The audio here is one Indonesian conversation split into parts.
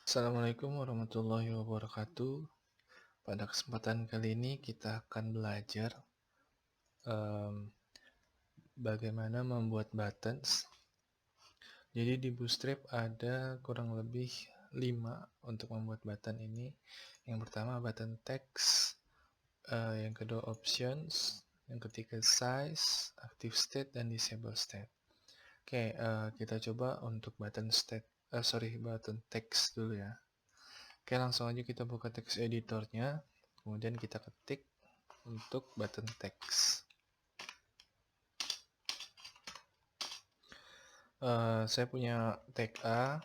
Assalamualaikum warahmatullahi wabarakatuh. Pada kesempatan kali ini kita akan belajar em, bagaimana membuat buttons. Jadi di Bootstrap ada kurang lebih 5 untuk membuat button ini. Yang pertama button text, yang kedua options, yang ketiga size, active state, dan disable state. Oke, kita coba untuk button text dulu ya. Oke, langsung aja kita buka text editornya, kemudian kita ketik untuk button text. Saya punya tag A,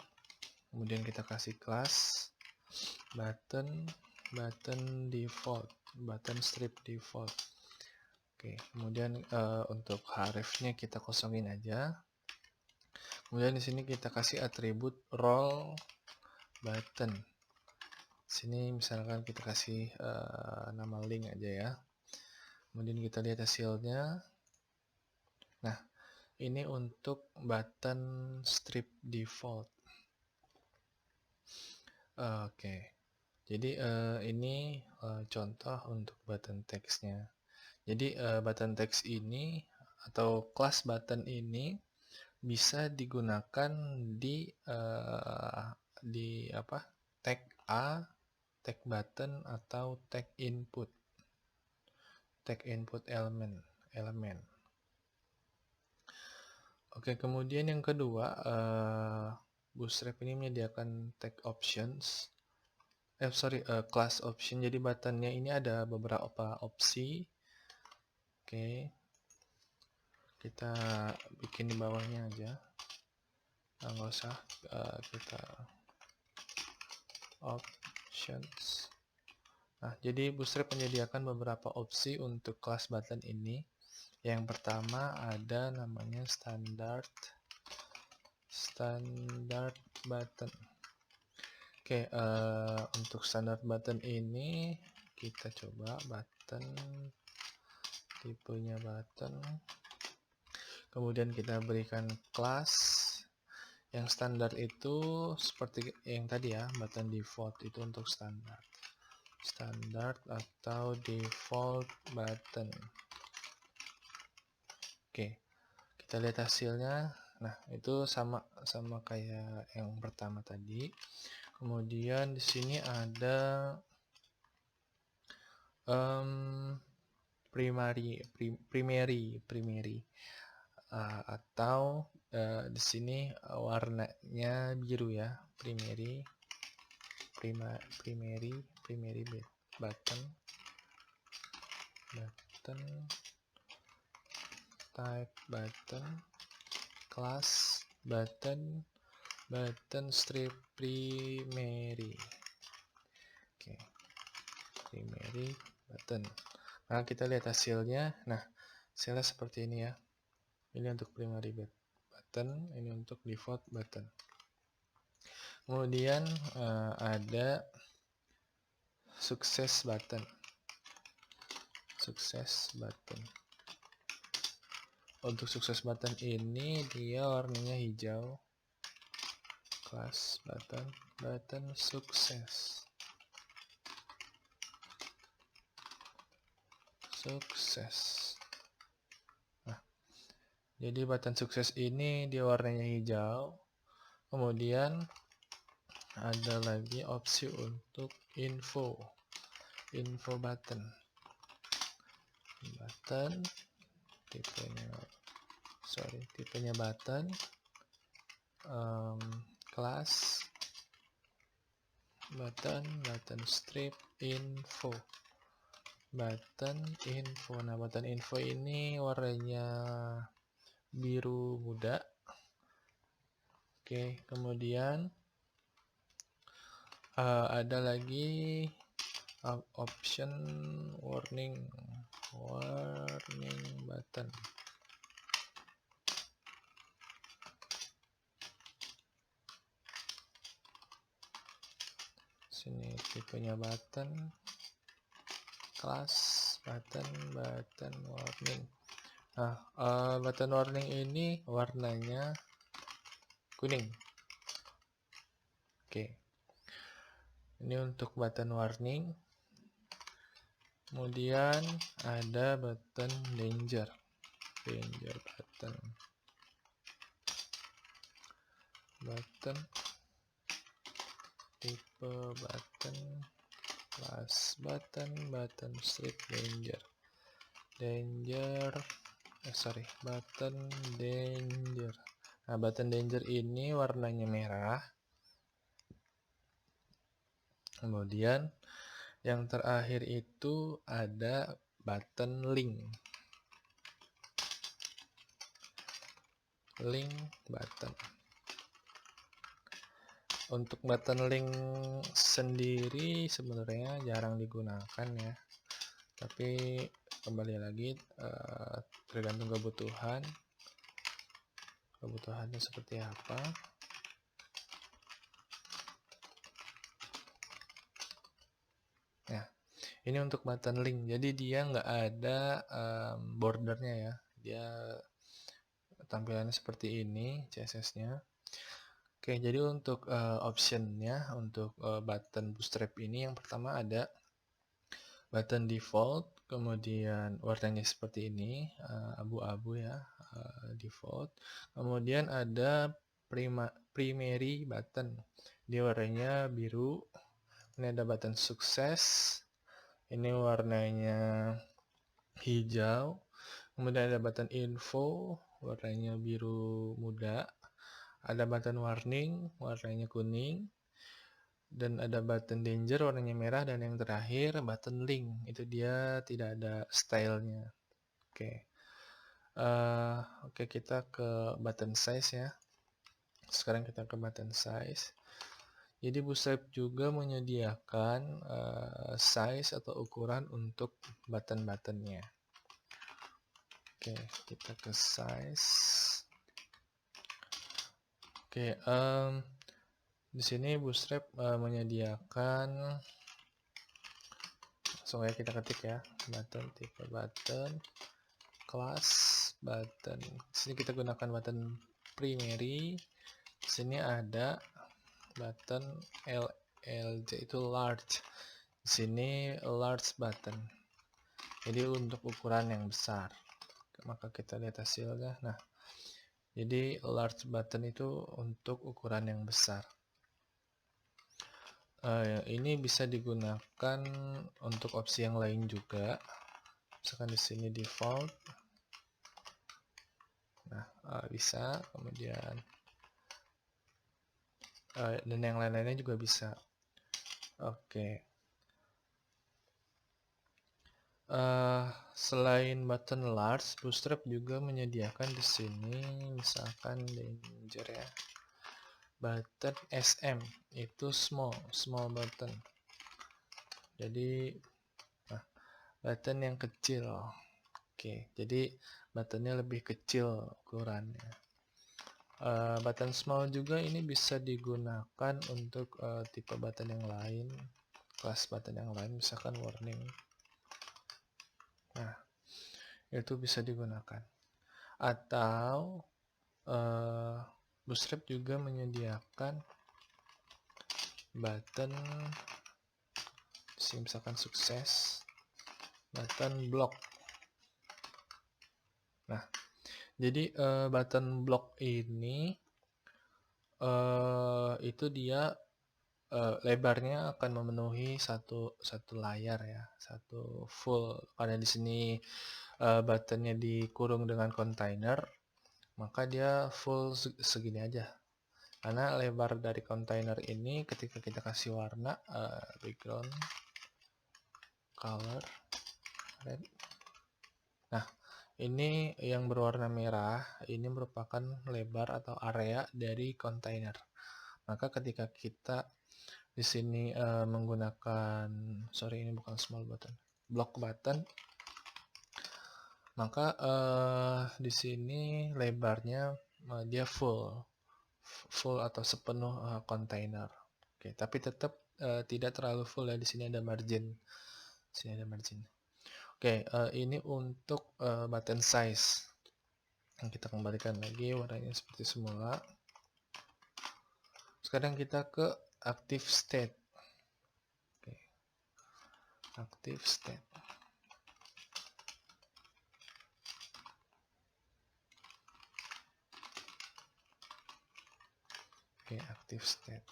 kemudian kita kasih kelas button default, button strip default. Oke, kemudian untuk hrefnya kita kosongin aja. Kemudian di sini kita kasih atribut role button. Sini misalkan kita kasih nama link aja ya. Kemudian kita lihat hasilnya. Nah, ini untuk button strip default. Oke, jadi ini contoh untuk button textnya. Jadi button text ini atau kelas button ini bisa digunakan di apa? Tag A, tag button, atau tag input elemen. Oke, kemudian yang kedua, Bootstrap ini menyediakan tag options. Class option. Jadi buttonnya ini ada beberapa opsi. Oke, kita bikin di bawahnya aja. Nggak usah, kita options. Nah, jadi Bootstrap menyediakan beberapa opsi untuk kelas button ini. Yang pertama ada namanya standard button. Oke, untuk standard button ini kita coba tipenya button. Kemudian kita berikan kelas yang standar itu seperti yang tadi ya, button default itu untuk standar atau default button. Oke, kita lihat hasilnya. Nah, itu sama kayak yang pertama tadi. Kemudian di sini ada primary atau di sini warnanya biru ya, primary button type button class button strip primary. Oke, primary button. Nah, kita lihat hasilnya. Nah, hasilnya seperti ini ya. Ini untuk primary button, ini untuk default button. Kemudian ada success button. Untuk sukses button ini dia warnanya hijau. Class button sukses. Nah, jadi button sukses ini dia warnanya hijau. Kemudian ada lagi opsi untuk info button tipenya button, class button strip info. Nah, button info ini warnanya biru muda. Oke, kemudian ada lagi option warning button. Sini tipenya button, class button warning. Nah, button warning ini warnanya kuning. Oke. Ini untuk button warning. Kemudian ada button danger button. Tipe button, class button strip button danger. Nah, button danger ini warnanya merah. Kemudian yang terakhir itu ada button link button. Untuk button link sendiri sebenarnya jarang digunakan ya, tapi kembali lagi tergantung kebutuhannya seperti apa. Nah, ini untuk button link, jadi dia nggak ada bordernya ya, dia tampilannya seperti ini CSS-nya. Oke, jadi untuk optionnya untuk button bootstrap ini, yang pertama ada button default, kemudian warnanya seperti ini, abu-abu ya, default. Kemudian ada primary button, dia warnanya biru. Ini ada button sukses, ini warnanya hijau. Kemudian ada button info, warnanya biru muda. Ada button warning, warnanya kuning. Dan ada button danger, warnanya merah. Dan yang terakhir button link, itu dia tidak ada stylenya. Oke. Oke, kita ke button size ya. Sekarang kita ke button size. Jadi Bootstrap juga menyediakan size atau ukuran untuk button-buttonnya. Oke, kita ke size. Oke, di sini Bootstrap menyediakan, langsung aja kita ketik ya, button, tipe button, class button. Di sini kita gunakan button primary. Di sini ada button LJ, itu large. Di sini large button. Jadi untuk ukuran yang besar. Maka kita lihat hasilnya. Nah, jadi large button itu untuk ukuran yang besar. Ini bisa digunakan untuk opsi yang lain juga. Misalkan di sini default. Nah, bisa. Kemudian dan yang lain-lainnya juga bisa. Oke. Selain button large, Bootstrap juga menyediakan di sini misalkan danger ya. Button SM itu small button. Jadi button yang kecil. Oke, jadi buttonnya lebih kecil ukurannya. Button small juga ini bisa digunakan untuk tipe button yang lain, kelas button yang lain, misalkan warning. Nah, itu bisa digunakan. Atau Bootstrap juga menyediakan button, misalkan sukses, button block. Nah, jadi button block ini itu dia lebarnya akan memenuhi satu layar ya, satu full. Karena di sini buttonnya dikurung dengan kontainer, maka dia full segini aja. Karena lebar dari kontainer ini ketika kita kasih warna background color red. Nah, ini yang berwarna merah, ini merupakan lebar atau area dari kontainer. Maka ketika kita di sini menggunakan, ini bukan small button, block button, maka di sini lebarnya dia full atau sepenuh kontainer. Oke, tapi tetap tidak terlalu full ya. Di sini ada margin. Oke, ini untuk button size. Kita kembalikan lagi warnanya seperti semula. Sekarang kita ke active state. active state. Oke, active state.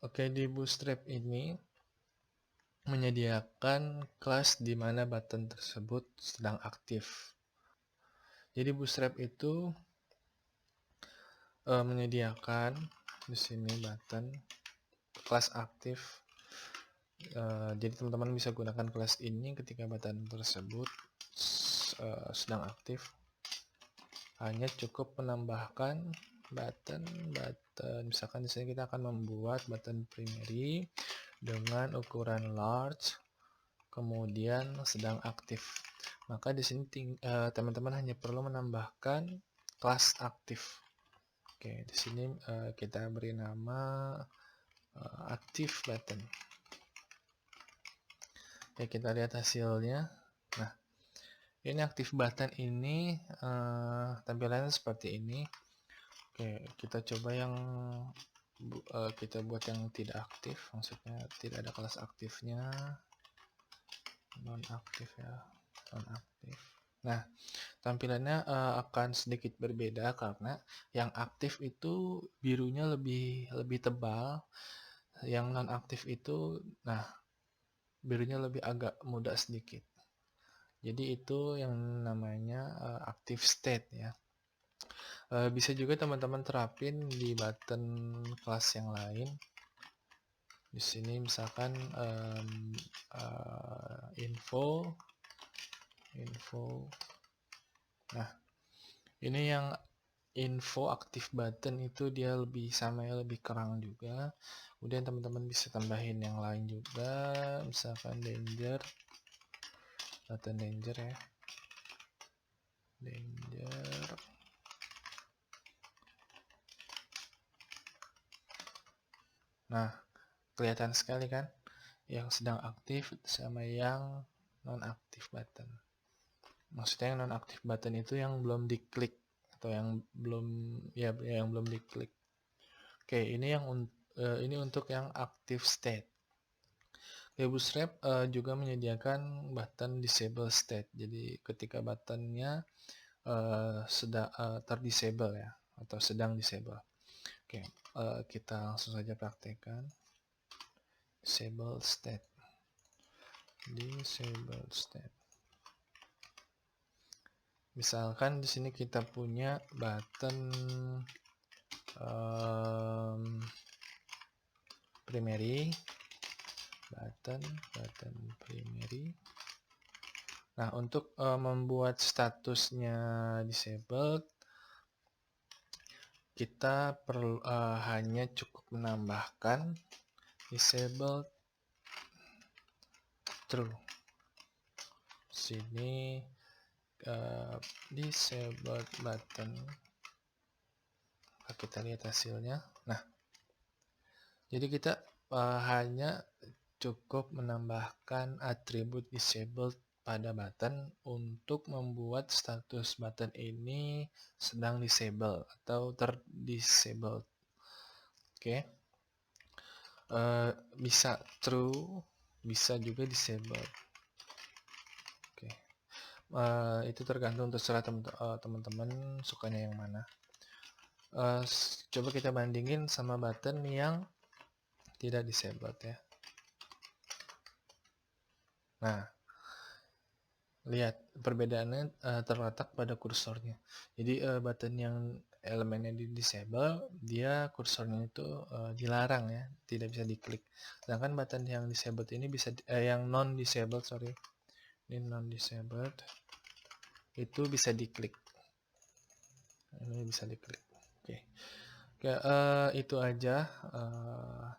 Oke, di Bootstrap ini menyediakan kelas di mana button tersebut sedang aktif. Jadi Bootstrap itu menyediakan di sini button kelas aktif. Jadi teman-teman bisa gunakan kelas ini ketika button tersebut sedang aktif. Hanya cukup menambahkan button. Misalkan di sini kita akan membuat button primary dengan ukuran large, kemudian sedang aktif. Maka di sini teman-teman hanya perlu menambahkan kelas aktif. Oke, di sini kita beri nama active button. Oke, kita lihat hasilnya. Nah, ini active button ini tampilannya seperti ini. Oke, kita coba yang kita buat yang tidak aktif, maksudnya tidak ada kelas aktifnya, non aktif ya, non aktif. Nah, tampilannya akan sedikit berbeda karena yang aktif itu birunya lebih tebal, yang non aktif itu birunya lebih agak muda sedikit. Jadi itu yang namanya active state ya. Bisa juga teman-teman terapin di button kelas yang lain. Di sini misalkan info. Nah, ini yang info active button itu dia lebih samanya lebih kerang juga. Kemudian teman-teman bisa tambahin yang lain juga, misalkan danger, button danger ya, danger. Nah, kelihatan sekali kan yang sedang aktif sama yang non aktif button. Maksudnya yang non aktif button itu yang belum diklik atau yang belum diklik. Oke, ini ini untuk yang active state. Bootstrap juga menyediakan button disable state. Jadi ketika buttonnya sedang terdisable ya, atau sedang disable. Oke, kita langsung saja praktekkan. Disable state. Misalkan di sini kita punya button primary, button primary. Nah, untuk membuat statusnya disabled, kita perlu hanya cukup menambahkan disabled true. Sini disabled button. Kita lihat hasilnya. Nah, jadi kita hanya cukup menambahkan atribut disabled pada button untuk membuat status button ini sedang disable atau terdisable. Oke. Bisa true, bisa juga disable. Oke. Itu tergantung terserah teman-teman sukanya yang mana. Coba kita bandingin sama button yang tidak disabled ya. Nah, lihat perbedaannya terletak pada kursornya. Jadi button yang elemennya di disable, dia kursornya itu dilarang ya, tidak bisa diklik. Sedangkan button yang disabled ini bisa yang non disabled, ini non disabled itu bisa diklik. Ini bisa diklik. Oke. Oke, itu aja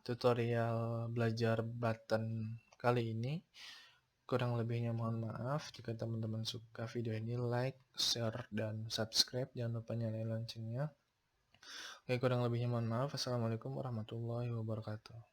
tutorial belajar button kali ini. Kurang lebihnya mohon maaf. Jika teman-teman suka video ini, like, share, dan subscribe. Jangan lupa nyalain loncengnya. Oke, kurang lebihnya mohon maaf. Assalamualaikum warahmatullahi wabarakatuh.